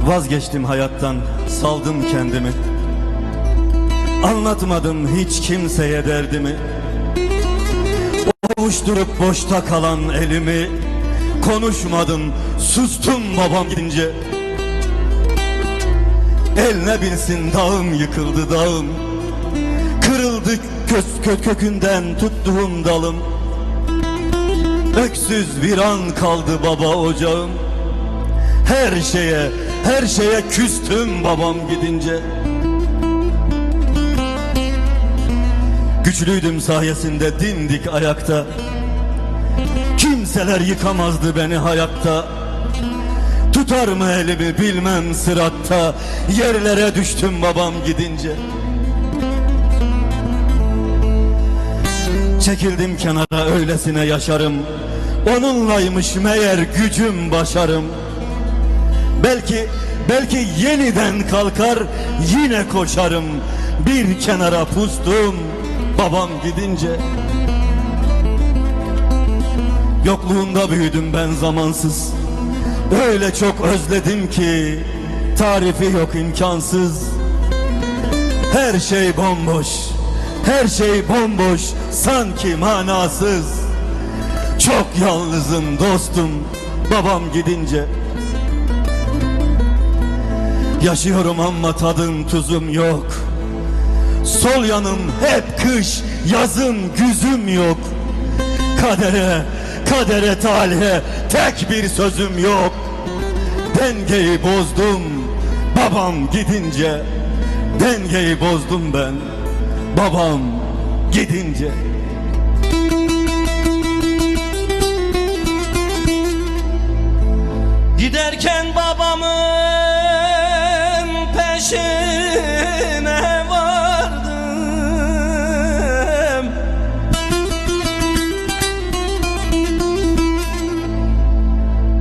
Vazgeçtim hayattan, saldım kendimi. Anlatmadım hiç kimseye derdimi. Ovuşturup boşta kalan elimi, konuşmadım, sustum babam gidince. El ne bilsin dağım yıkıldı dağım, kırıldı kökünden tuttuğum dalım. Öksüz bir an kaldı baba ocağım. Her şeye küstüm babam gidince. Güçlüydüm sayesinde dimdik ayakta. Kimseler yıkamazdı beni hayatta. Tutar mı elimi bilmem sıratta. Yerlere düştüm babam gidince. Çekildim kenara öylesine yaşarım. Onunlaymış meğer gücüm başarım. Belki yeniden kalkar yine koşarım. Bir kenara pustum babam gidince. Yokluğunda büyüdüm ben zamansız. Öyle çok özledim ki tarifi yok imkansız. Her şey bomboş, her şey bomboş, sanki manasız. Çok yalnızım dostum babam gidince. Yaşıyorum ama tadım tuzum yok. Sol yanım hep kış, yazım güzüm yok. Kadere talihe tek bir sözüm yok. Dengeyi bozdum babam gidince. Dengeyi bozdum ben babam gidince. Giderken babamın peşine vardım.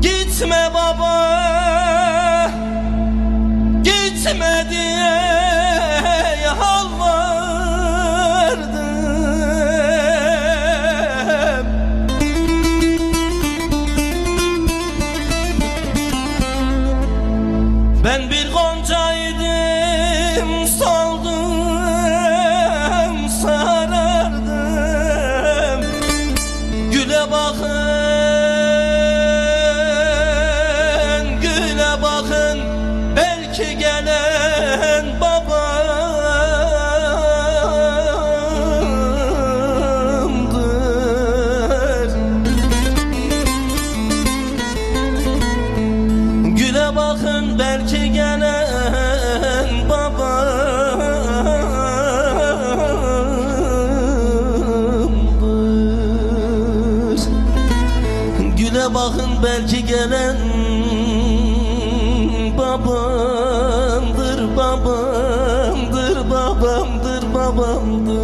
Gitme baba, gitme diye yalvardım. Ben bir goncaydım, soldum, sarardım. Güle bakın, güle bakın, belki gelen babamdır. Güle bakın, belki gelen babamdır. Güle bakın, belki gelen babamdır, babamdır, babamdır, babamdır.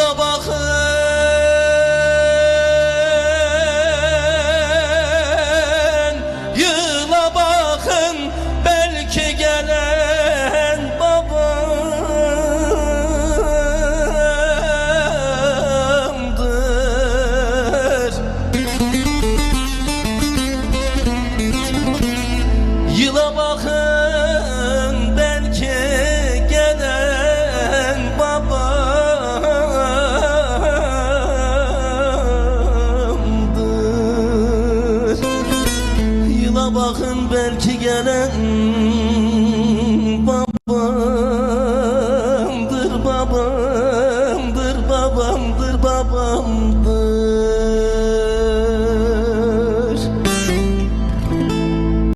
Yıla bakın Yıla bakın belki gelen babamdır. Yıla bakın belki gelen babamdır. Yıla bakın belki gelen babamdır, babamdır, babamdır, babamdır.